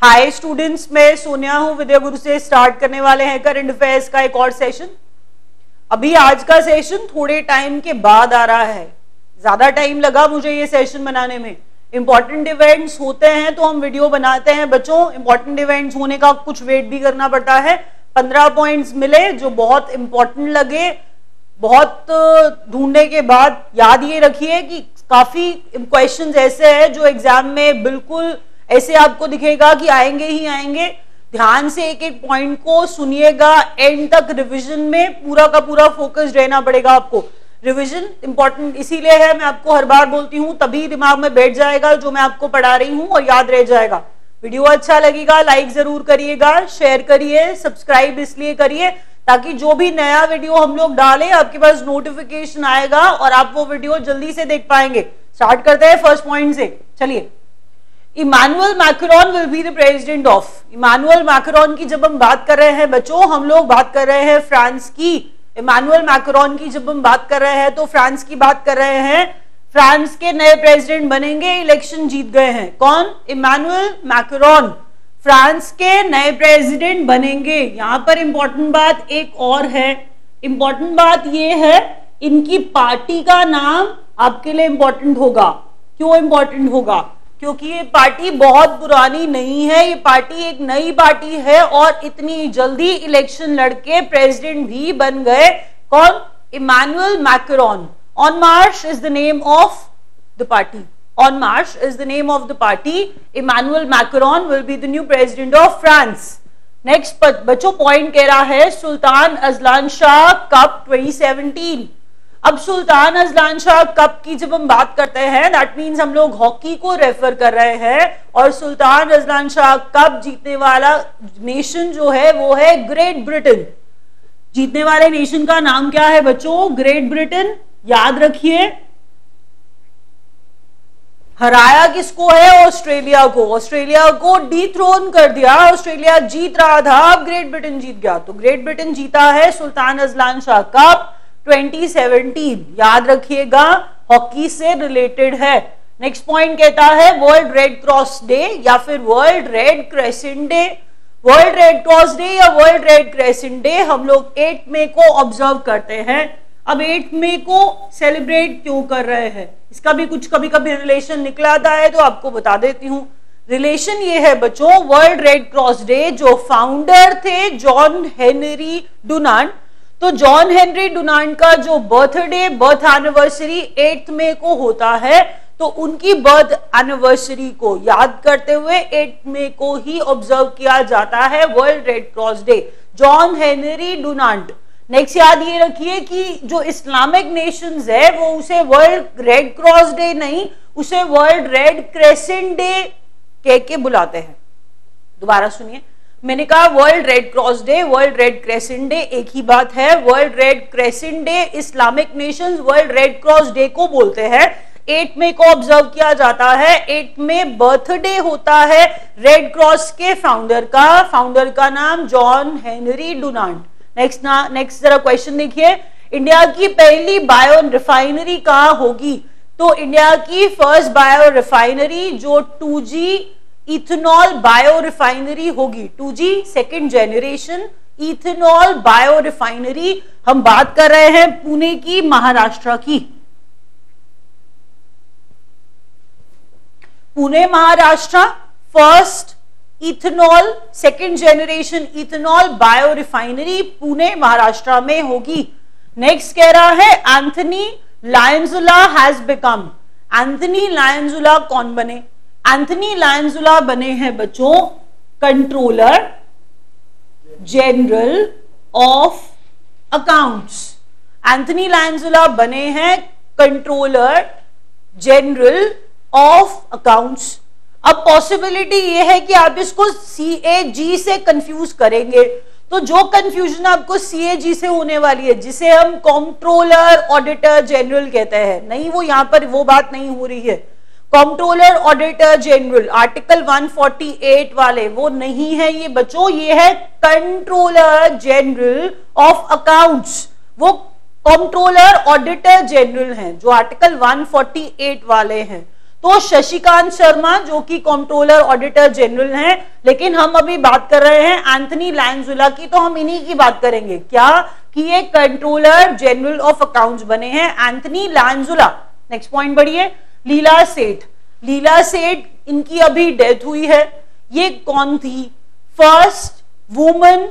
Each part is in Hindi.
हाय स्टूडेंट्स, मैं सोनिया हूं, विद्या गुरु से स्टार्ट करने वाले हैं करंट अफेयर्स का एक और सेशन। अभी आज का सेशन थोड़े टाइम के बाद आ रहा है, ज्यादा टाइम लगा मुझे ये सेशन बनाने में। इंपॉर्टेंट इवेंट्स होते हैं तो हम वीडियो बनाते हैं बच्चों, इंपॉर्टेंट इवेंट्स होने का कुछ वेट भी करना पड़ता है। 15 पॉइंट्स मिले जो बहुत इंपॉर्टेंट लगे, बहुत ढूंढने के बाद। याद ये रखिए कि काफी क्वेश्चंस ऐसे हैं जो एग्जाम में बिल्कुल ऐसे आपको दिखेगा कि आएंगे ही आएंगे। ध्यान से एक एक पॉइंट को सुनिएगा, एंड तक रिवीजन में पूरा का पूरा फोकस रहना पड़ेगा आपको। रिवीजन इंपॉर्टेंट इसीलिए है, मैं आपको हर बार बोलती हूँ, तभी दिमाग में बैठ जाएगा जो मैं आपको पढ़ा रही हूँ और याद रह जाएगा। वीडियो अच्छा लगेगा लाइक जरूर करिएगा, शेयर करिए, सब्सक्राइब इसलिए करिए ताकि जो भी नया वीडियो हम लोग डालें आपके पास नोटिफिकेशन आएगा और आप वो वीडियो जल्दी से देख पाएंगे। स्टार्ट करते हैं फर्स्ट पॉइंट से। चलिए, Emmanuel Macron will be the president of. Emmanuel Macron की जब हम बात कर रहे हैं बच्चों, हम लोग बात कर रहे हैं फ्रांस की। इमानुएल मैक्रोन की जब हम बात कर रहे हैं तो फ्रांस की बात कर रहे हैं। फ्रांस के नए प्रेसिडेंट बनेंगे, इलेक्शन जीत गए हैं। कौन? इमानुएल मैक्रोन फ्रांस के नए प्रेसिडेंट बनेंगे। यहां पर इंपॉर्टेंट बात एक और है। इंपॉर्टेंट बात यह है, इनकी पार्टी का नाम आपके लिए इंपॉर्टेंट होगा। क्यों इंपॉर्टेंट होगा? क्योंकि ये पार्टी बहुत पुरानी नहीं है, ये पार्टी एक नई पार्टी है और इतनी जल्दी इलेक्शन लड़के प्रेसिडेंट भी बन गए। कौन? Emmanuel Macron. On march is the name of the party. On March is the name of the party. Emmanuel Macron will be the new president of France. Next बच्चों पॉइंट कह रहा है सुल्तान अजलान शाह कप 2017। अब सुल्तान अजलान शाह कप की जब हम बात करते हैं दैट मीन्स हम लोग हॉकी को रेफर कर रहे हैं, और सुल्तान अजलान शाह कप जीतने वाला नेशन जो है वो है ग्रेट ब्रिटेन। जीतने वाले नेशन का नाम क्या है बच्चों? Great Britain. याद रखिए, हराया किसको है? ऑस्ट्रेलिया को। ऑस्ट्रेलिया को डिथ्रोन कर दिया, ऑस्ट्रेलिया जीत रहा था, अब ग्रेट ब्रिटेन जीत गया। तो ग्रेट ब्रिटेन जीता है सुल्तान अजलान शाह कप 2017। याद रखिएगा, हॉकी से रिलेटेड है। नेक्स्ट पॉइंट कहता है वर्ल्ड रेड क्रॉस डे या फिर world red crescent day. World red cross day या वर्ल्ड रेड क्रेसेंट डे हम लोग 8 मई को ऑब्जर्व करते हैं। अब 8 मई को सेलिब्रेट क्यों कर रहे हैं, इसका भी कुछ कभी कभी रिलेशन निकल आता है तो आपको बता देती हूँ। रिलेशन ये है बच्चों, वर्ल्ड रेड क्रॉस डे जो फाउंडर थे जॉन हेनरी डुनांट, तो जॉन हेनरी डुनांट का जो बर्थडे, बर्थ एनिवर्सरी 8 मई को होता है, तो उनकी बर्थ एनिवर्सरी को याद करते हुए 8 मई को ही ऑब्जर्व किया जाता है world red cross day, John Henry Dunant. Next याद ये रखिए कि जो इस्लामिक नेशंस है वो उसे वर्ल्ड रेड क्रॉस डे नहीं, उसे वर्ल्ड रेड क्रेसेंट डे कह के बुलाते हैं। दोबारा सुनिए, मैंने कहा world red cross day, world red crescent day एक ही बात है। World red crescent day Islamic Nations world red cross day को बोलते हैं। 8 मई को ऑब्जर्व किया जाता है। 8 मई बर्थडे होता है रेड क्रॉस के फाउंडर का नाम जॉन हेनरी डुनांट। नेक्स्ट जरा क्वेश्चन देखिए, इंडिया की पहली बायो रिफाइनरी कहाँ होगी? तो इंडिया की फर्स्ट बायो रिफाइनरी जो 2G इथेनॉल बायो रिफाइनरी होगी, 2G second generation ethanol bio refinery, हम बात कर रहे हैं पुणे की, महाराष्ट्र की। Pune Maharashtra first ethanol second generation ethanol bio refinery Pune Maharashtra में होगी। नेक्स्ट कह रहा है Anthony Lianzuala has become. Anthony Lianzuala कौन बने? एंथनी लायंजुला बने हैं बच्चों controller general of accounts. Anthony Lianzuala बने हैं कंट्रोलर जनरल ऑफ अकाउंट्स। अब पॉसिबिलिटी ये है कि आप इसको CAG से कंफ्यूज करेंगे, तो जो कंफ्यूजन आपको CAG से होने वाली है, जिसे हम कंट्रोलर ऑडिटर जनरल कहते हैं, नहीं, वो यहां पर वो बात नहीं हो रही है। कंट्रोलर ऑडिटर जनरल आर्टिकल 148 वाले वो नहीं है ये बच्चों, ये है कंट्रोलर जनरल ऑफ अकाउंट्स। वो कंट्रोलर ऑडिटर जनरल हैं जो आर्टिकल 148 वाले हैं। तो शशिकांत शर्मा जो कि कंट्रोलर ऑडिटर जनरल हैं, लेकिन हम अभी बात कर रहे हैं एंथनी लैंजुला की, तो हम इन्हीं की बात करेंगे। क्या कि ये कंट्रोलर जनरल ऑफ अकाउंट्स बने हैं एंथनी लैंजुला। नेक्स्ट पॉइंट बढ़िए, लीला सेठ। लीला सेठ इनकी अभी डेथ हुई है। ये कौन थी? First woman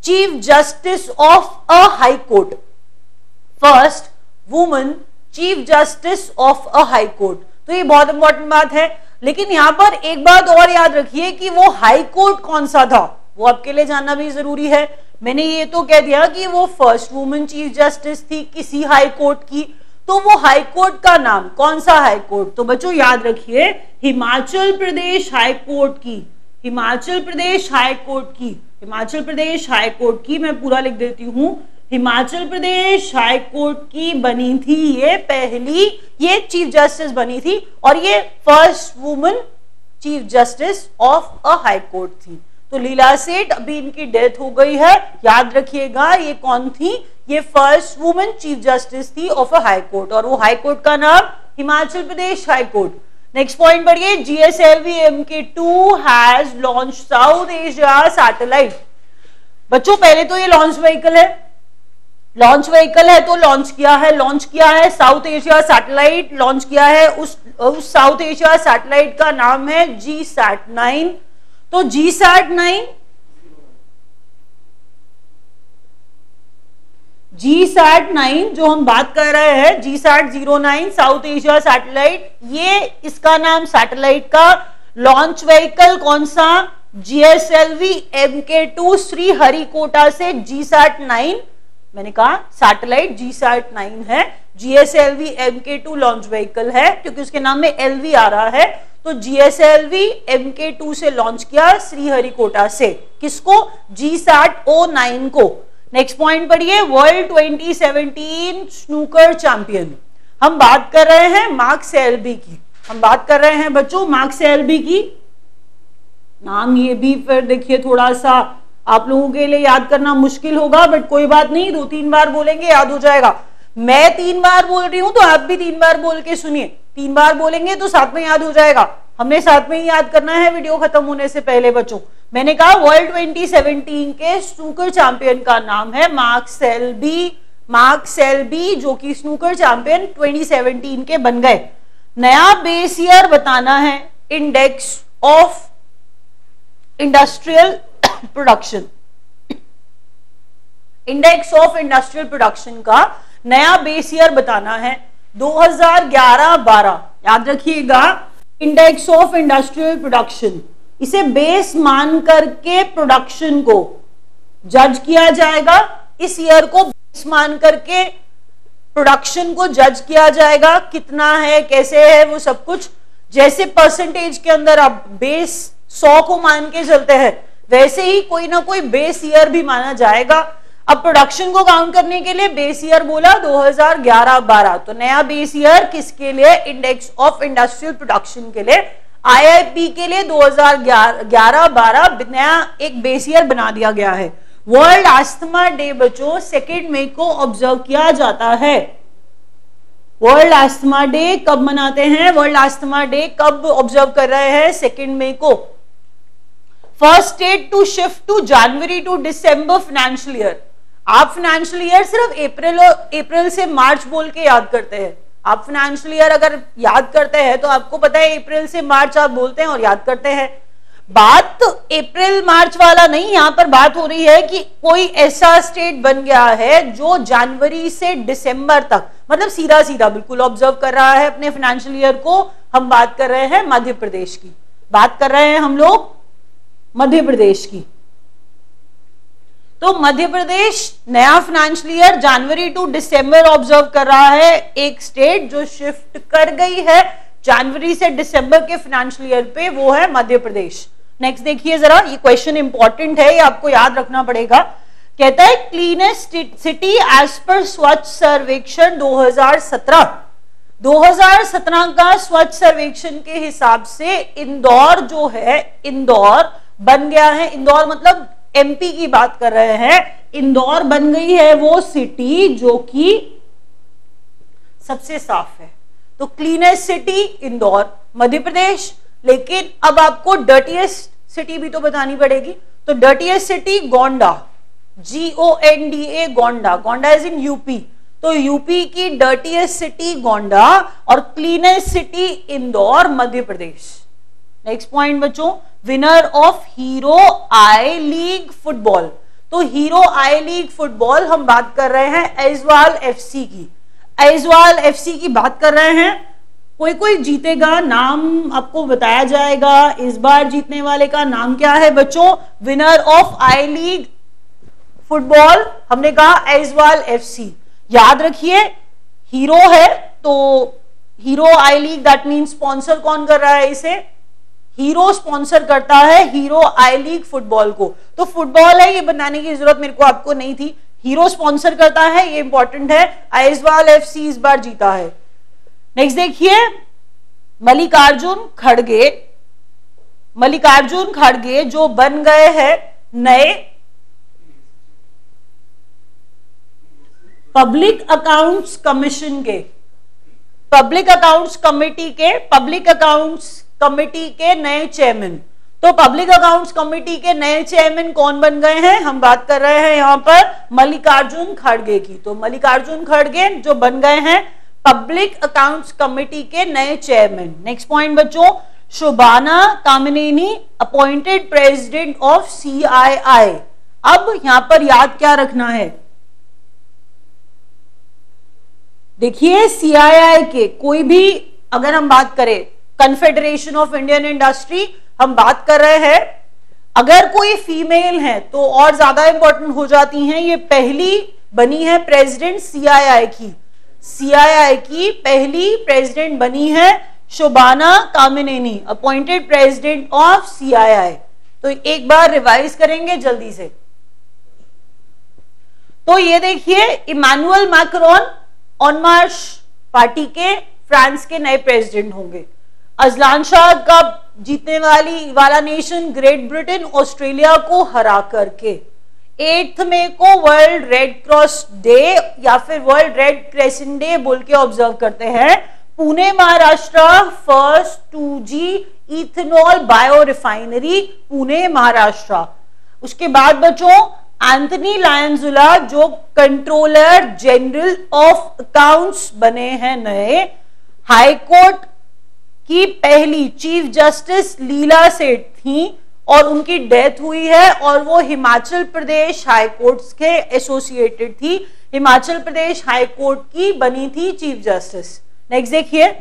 chief justice of a high court. First woman chief justice of a high court. तो ये बहुत इंपॉर्टेंट बात है। लेकिन यहां पर एक बात और याद रखिए कि वो हाई कोर्ट कौन सा था, वो आपके लिए जानना भी जरूरी है। मैंने ये तो कह दिया कि वो फर्स्ट वुमन चीफ जस्टिस थी किसी हाई कोर्ट की, तो वो हाई कोर्ट का नाम कौन सा हाई कोर्ट? तो बच्चों याद रखिए, हिमाचल प्रदेश हाई कोर्ट की, हिमाचल प्रदेश हाई कोर्ट की, हिमाचल प्रदेश हाई कोर्ट की, मैं पूरा लिख देती हूं, हिमाचल प्रदेश हाई कोर्ट की बनी थी ये पहली, ये चीफ जस्टिस बनी थी, और ये first woman chief justice of a high court थी। तो लीला सेठ, अभी इनकी डेथ हो गई है, याद रखिएगा ये कौन थी? ये फर्स्ट वुमन चीफ जस्टिस थी ऑफ अ हाई कोर्ट, और वो हाई कोर्ट का नाम Himachal Pradesh high court. Next point बढ़िए, GSLV MK2 has launch south Asia satellite. बच्चों पहले तो ये लॉन्च व्हीकल है, लॉन्च व्हीकल है तो लॉन्च किया है साउथ एशिया सैटेलाइट लॉन्च किया है। उस साउथ एशिया सैटेलाइट का नाम है GSAT-9। तो GSAT-9 जो हम बात कर रहे हैं, GSAT-09 साउथ एशिया सैटेलाइट, ये इसका नाम सैटेलाइट का लॉन्च व्हीकल कौन सा? GSLV MK2 श्रीहरिकोटा से GSAT-9, मैंने कहा सैटेलाइट GSAT-9 है, GSLV MK2 लॉन्च व्हीकल है क्योंकि उसके नाम में LV आ रहा है। तो GSLV MK2 से लॉन्च किया श्रीहरिकोटा से, किसको? GSAT-09 को। नेक्स्ट पॉइंट पढ़िए, वर्ल्ड 2017 स्नूकर चैंपियन। हम बात कर रहे हैं मार्क सेल्बी की, हम बात कर रहे हैं बच्चों मार्क सेल्बी की। नाम ये भी फिर देखिए थोड़ा सा आप लोगों के लिए याद करना मुश्किल होगा, बट कोई बात नहीं, 2-3 बार बोलेंगे याद हो जाएगा। मैं 3 बार बोल रही हूं तो आप भी 3 बार बोल के सुनिए, 3 बार बोलेंगे तो साथ में याद हो जाएगा। हमने साथ में ही याद करना है वीडियो खत्म होने से पहले बच्चों। मैंने कहा वर्ल्ड 2017 के स्नूकर चैंपियन का नाम है मार्क सेल्बी। मार्क सेल्बी जो कि स्नूकर चैंपियन 2017 के बन गए। नया बेस ईयर बताना है, index of industrial production, index of industrial production का नया बेस ईयर बताना है 2011-12। याद रखिएगा, इंडेक्स ऑफ इंडस्ट्रियल प्रोडक्शन, इसे बेस मान करके प्रोडक्शन को जज किया जाएगा। इस ईयर को बेस मान करके प्रोडक्शन को जज किया जाएगा, कितना है कैसे है वो सब कुछ। जैसे परसेंटेज के अंदर आप बेस 100 को मान के चलते हैं, वैसे ही कोई ना कोई बेस ईयर भी माना जाएगा। अब प्रोडक्शन को काउंट करने के लिए बेस ईयर बोला 2011-12, तो नया बेस ईयर किसके लिए? इंडेक्स ऑफ इंडस्ट्रियल प्रोडक्शन के लिए, IIP के लिए 2011-12 नया एक बेस ईयर बना दिया गया है। वर्ल्ड अस्थमा डे बच्चों 2 मई को ऑब्जर्व किया जाता है। वर्ल्ड अस्थमा डे कब मनाते हैं? वर्ल्ड अस्थमा डे कब ऑब्जर्व कर रहे हैं? 2 मई को। First state to shift to January to December financial year. आप फाइनेंशियल ईयर सिर्फ अप्रैल से मार्च बोल के याद करते हैं। आप फाइनेंशियल ईयर अगर याद करते हैं तो आपको पता है अप्रैल से मार्च आप बोलते हैं और याद करते हैं। बात तो अप्रैल मार्च वाला नहीं, यहां पर बात हो रही है कि कोई ऐसा स्टेट बन गया है जो जनवरी से दिसंबर तक, मतलब सीधा सीधा बिल्कुल ऑब्जर्व कर रहा है अपने फाइनेंशियल ईयर को। हम बात कर रहे हैं मध्य प्रदेश की, बात कर रहे हैं हम लोग मध्य प्रदेश की। तो मध्य प्रदेश नया financial year January to December observe कर रहा है। एक स्टेट जो शिफ्ट कर गई है जनवरी से दिसंबर के फाइनेंशियल ईयर पे, वो है मध्य प्रदेश। नेक्स्ट देखिए जरा, ये क्वेश्चन इंपॉर्टेंट है, ये आपको याद रखना पड़ेगा। कहता है क्लीनेस्ट सिटी एज पर स्वच्छ सर्वेक्षण 2017। 2017 का स्वच्छ सर्वेक्षण के हिसाब से इंदौर जो है, इंदौर बन गया है। इंदौर मतलब MP की बात कर रहे हैं। इंदौर बन गई है वो सिटी जो कि सबसे साफ है। तो क्लीनेस्ट सिटी इंदौर मध्य प्रदेश। लेकिन अब आपको डर्टीएस्ट सिटी भी तो बतानी पड़ेगी, तो dirtiest city Gonda, GONDA Gonda, Gonda is in UP, तो यूपी की डर्टीएस्ट सिटी गोंडा और cleanest city Indore Madhya Pradesh. Next point बच्चों, winner of Hero I League football, तो हीरो आई लीग फुटबॉल हम बात कर रहे हैं ऐजवाल FC की, ऐजवाल FC की बात कर रहे हैं। कोई कोई जीतेगा, नाम आपको बताया जाएगा। इस बार जीतने वाले का नाम क्या है बच्चों? Winner of I League football हमने कहा ऐजवाल FC। याद रखिए हीरो है तो hero I league, that mean sponsor कौन कर रहा है इसे? हीरो स्पॉन्सर करता है हीरो आई लीग फुटबॉल को। तो फुटबॉल है ये बताने की जरूरत मेरे को आपको नहीं थी, हीरो स्पॉन्सर करता है, ये इंपॉर्टेंट है। ऐजवाल FC इस बार जीता है। नेक्स्ट देखिए मल्लिकार्जुन खड़गे, मल्लिकार्जुन खड़गे जो बन गए हैं नए पब्लिक अकाउंट्स कमीशन के, पब्लिक अकाउंट्स कमेटी के, पब्लिक अकाउंट्स कमेटी के नए चेयरमैन। तो पब्लिक अकाउंट्स कमेटी के नए चेयरमैन कौन बन गए हैं? हम बात कर रहे हैं यहां पर मल्लिकार्जुन खड़गे की। तो मल्लिकार्जुन खड़गे जो बन गए हैं पब्लिक अकाउंट्स कमेटी के नए चेयरमैन। नेक्स्ट पॉइंट बच्चों, Shobhana Kamineni appointed president of CII। अब यहां पर याद क्या रखना है? देखिए CII के कोई भी, अगर हम बात करें कन्फेडरेशन ऑफ इंडियन इंडस्ट्री हम बात कर रहे हैं, अगर कोई फीमेल है तो और ज्यादा इंपॉर्टेंट हो जाती हैं। ये पहली बनी है प्रेसिडेंट CII की, CII की पहली प्रेसिडेंट बनी है Shobhana Kamineni, appointed president of CII। तो एक बार रिवाइज करेंगे जल्दी से। तो ये देखिए Emmanuel Macron on march party के फ्रांस के नए प्रेसिडेंट होंगे। अजलान शाह का जीतने वाला नेशन ग्रेट ब्रिटेन ऑस्ट्रेलिया को हरा करके 8 मई को वर्ल्ड रेड क्रॉस डे या फिर वर्ल्ड रेड क्रेसेंट डे बोल के ऑब्जर्व करते हैं। Pune Maharashtra first 2G ethanol bio refinery Pune Maharashtra. उसके बाद बच्चों एंथनी लायंजुला जो कंट्रोलर जनरल ऑफ अकाउंट्स बने हैं नए। हाई कोर्ट की पहली चीफ जस्टिस लीला सेठ थी और उनकी डेथ हुई है और वो हिमाचल प्रदेश हाई कोर्ट के एसोसिएटेड थी, हिमाचल प्रदेश हाई कोर्ट की बनी थी चीफ जस्टिस। नेक्स्ट देखिए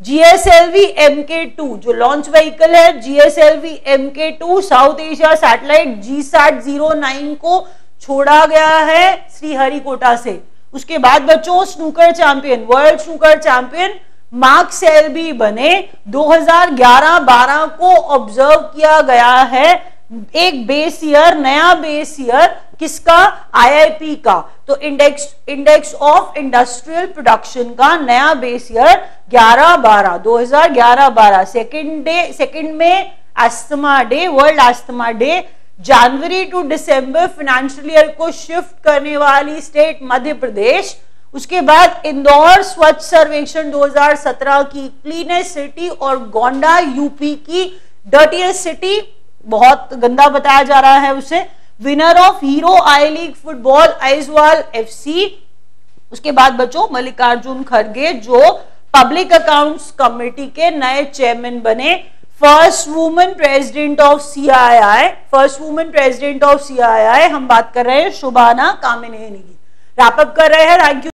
GSLV MK2 जो लॉन्च व्हीकल है, GSLV MK2 south Asia satellite GSAT-09 को छोड़ा गया है श्रीहरिकोटा से। उसके बाद बच्चों snooker champion, world snooker champion Mark Selby बने। 2011-12 को ऑब्जर्व किया गया है एक बेस ईयर, नया बेस ईयर किसका? IIP का। तो इंडेक्स ऑफ इंडस्ट्रियल प्रोडक्शन का नया बेस ईयर 2011 सेकेंड में asthma day, world asthma day. January to December financial year को शिफ्ट करने वाली स्टेट मध्य प्रदेश। उसके बाद इंदौर स्वच्छ सर्वेक्षण 2017 की क्लीनेस्ट सिटी और गोंडा यूपी की डर्टीएस्ट सिटी, बहुत गंदा बताया जा रहा है उसे। Winner of Hero I League football Aizawl FC। उसके बाद बच्चों मल्लिकार्जुन खड़गे जो पब्लिक अकाउंट्स कमेटी के नए चेयरमैन बने। First women president of CII, first women president of CII हम बात कर रहे हैं शोभाना कामिनेनी की। रैप अप कर रहे हैं। Thank you.